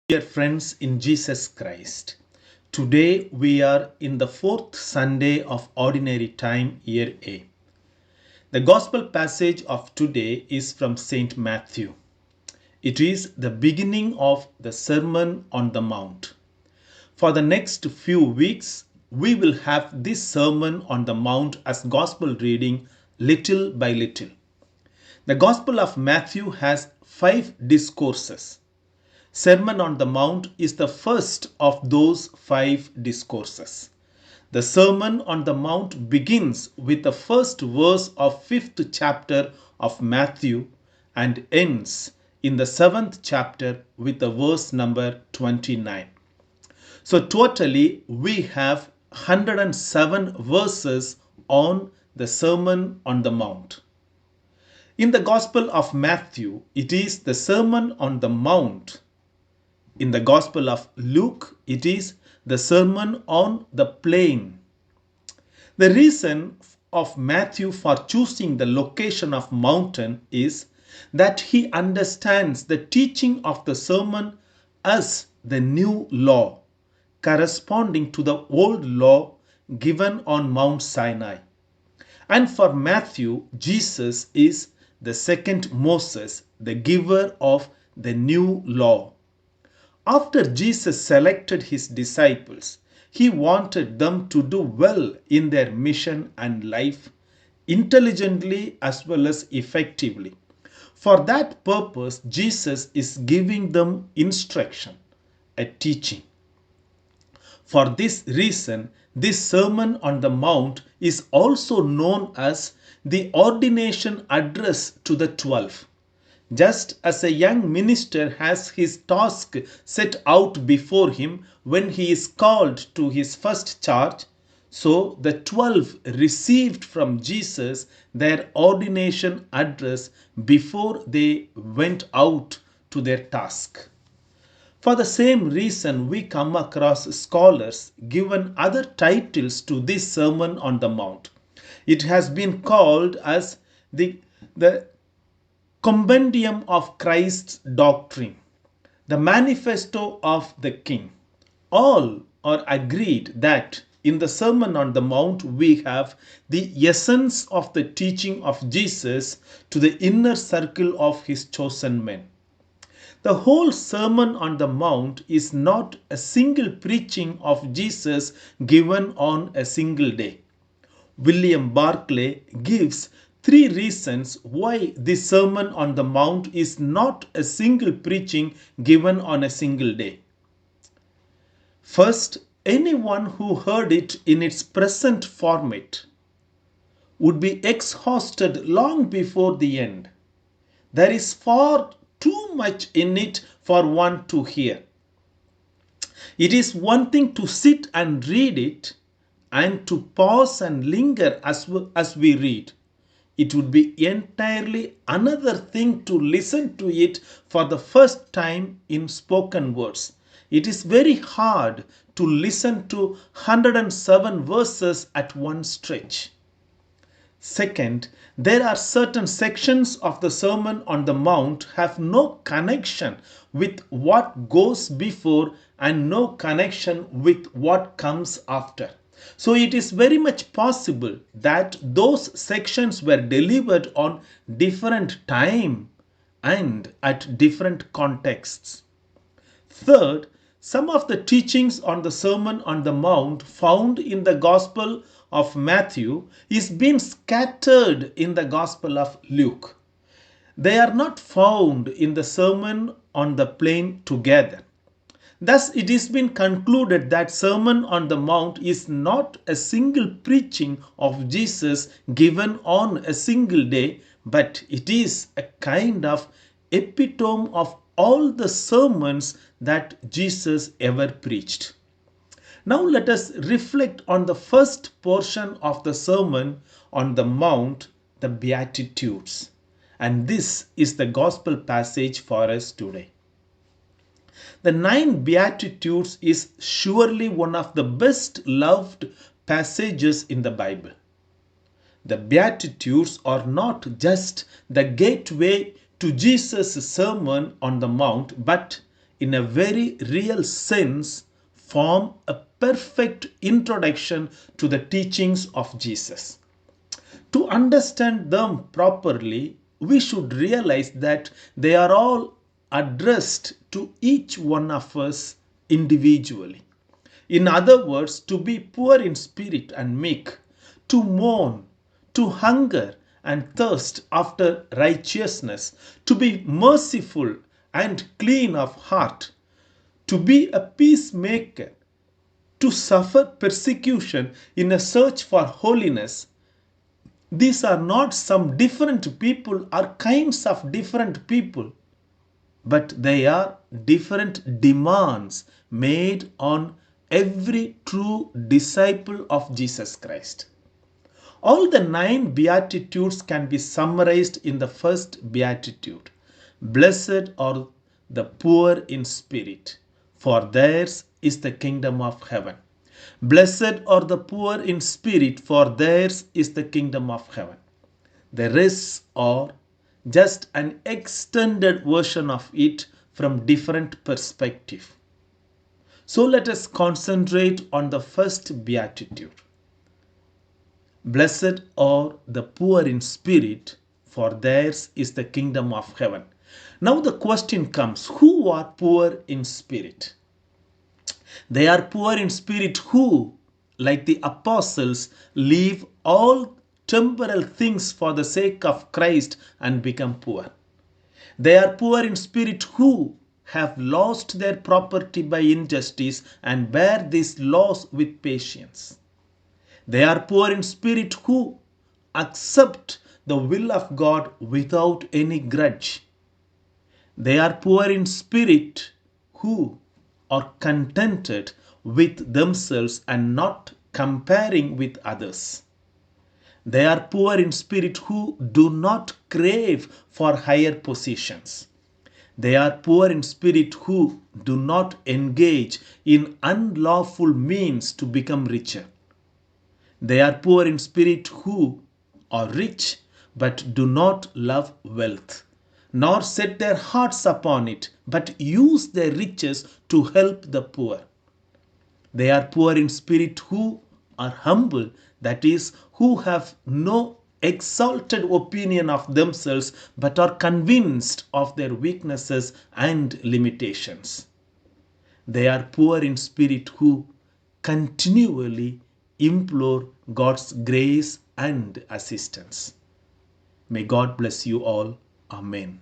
Dear friends in Jesus Christ, today we are in the fourth Sunday of Ordinary Time, Year A. The Gospel passage of today is from Saint Matthew. It is the beginning of the Sermon on the Mount. For the next few weeks, we will have this Sermon on the Mount as Gospel reading little by little. The Gospel of Matthew has 5 discourses. Sermon on the Mount is the first of those 5 discourses. The Sermon on the Mount begins with the first verse of 5th chapter of Matthew and ends in the 7th chapter with the verse number 29. So totally we have 107 verses on the Sermon on the Mount. In the Gospel of Matthew, it is the Sermon on the Mount. In the Gospel of Luke, it is the Sermon on the Plain. The reason of Matthew for choosing the location of mountain is that he understands the teaching of the sermon as the new law, corresponding to the old law given on Mount Sinai. And for Matthew, Jesus is the second Moses, the giver of the new law. After Jesus selected his disciples, he wanted them to do well in their mission and life, intelligently as well as effectively. For that purpose, Jesus is giving them instruction, a teaching. For this reason, this Sermon on the Mount is also known as the ordination address to the 12. Just as a young minister has his task set out before him when he is called to his first charge, so the 12 received from Jesus their ordination address before they went out to their task. For the same reason, we come across scholars given other titles to this Sermon on the Mount. It has been called as the Compendium of Christ's Doctrine, the Manifesto of the King. All are agreed that in the Sermon on the Mount we have the essence of the teaching of Jesus to the inner circle of his chosen men. The whole Sermon on the Mount is not a single preaching of Jesus given on a single day. William Barclay gives 3 reasons why this Sermon on the Mount is not a single preaching given on a single day. First, anyone who heard it in its present format would be exhausted long before the end. There is far too much in it for one to hear. It is one thing to sit and read it and to pause and linger as we read. It would be entirely another thing to listen to it for the first time in spoken words. It is very hard to listen to 107 verses at one stretch. Second, there are certain sections of the Sermon on the Mount have no connection with what goes before and no connection with what comes after. So it is very much possible that those sections were delivered on different time and at different contexts. Third, some of the teachings on the Sermon on the Mount found in the Gospel of Matthew is being scattered in the Gospel of Luke. They are not found in the Sermon on the Plain together. Thus, it has been concluded that Sermon on the Mount is not a single preaching of Jesus given on a single day, but it is a kind of epitome of all the sermons that Jesus ever preached. Now let us reflect on the first portion of the Sermon on the Mount, the Beatitudes. And this is the Gospel passage for us today. The 9 Beatitudes is surely one of the best loved passages in the Bible. The Beatitudes are not just the gateway to Jesus' Sermon on the Mount, but in a very real sense, form a perfect introduction to the teachings of Jesus. To understand them properly, we should realize that they are all addressed to each one of us individually. In other words, to be poor in spirit and meek, to mourn, to hunger and thirst after righteousness, to be merciful and clean of heart, to be a peacemaker, to suffer persecution in a search for holiness. These are not some different people or kinds of different people, but they are different demands made on every true disciple of Jesus Christ. All the 9 Beatitudes can be summarized in the first Beatitude. Blessed are the poor in spirit, for theirs is the kingdom of heaven. Blessed are the poor in spirit, for theirs is the kingdom of heaven. The rest are just an extended version of it from different perspective. So let us concentrate on the first Beatitude. Blessed are the poor in spirit, for theirs is the kingdom of heaven. Now the question comes, who are poor in spirit? They are poor in spirit who, like the apostles, leave all temporal things for the sake of Christ and become poor. They are poor in spirit who have lost their property by injustice and bear this loss with patience. They are poor in spirit who accept the will of God without any grudge. They are poor in spirit who are contented with themselves and not comparing with others. They are poor in spirit who do not crave for higher positions. They are poor in spirit who do not engage in unlawful means to become richer. They are poor in spirit who are rich but do not love wealth, nor set their hearts upon it, but use their riches to help the poor. They are poor in spirit who are humble, that is, who have no exalted opinion of themselves but are convinced of their weaknesses and limitations. They are poor in spirit who continually implore God's grace and assistance. May God bless you all. Amen.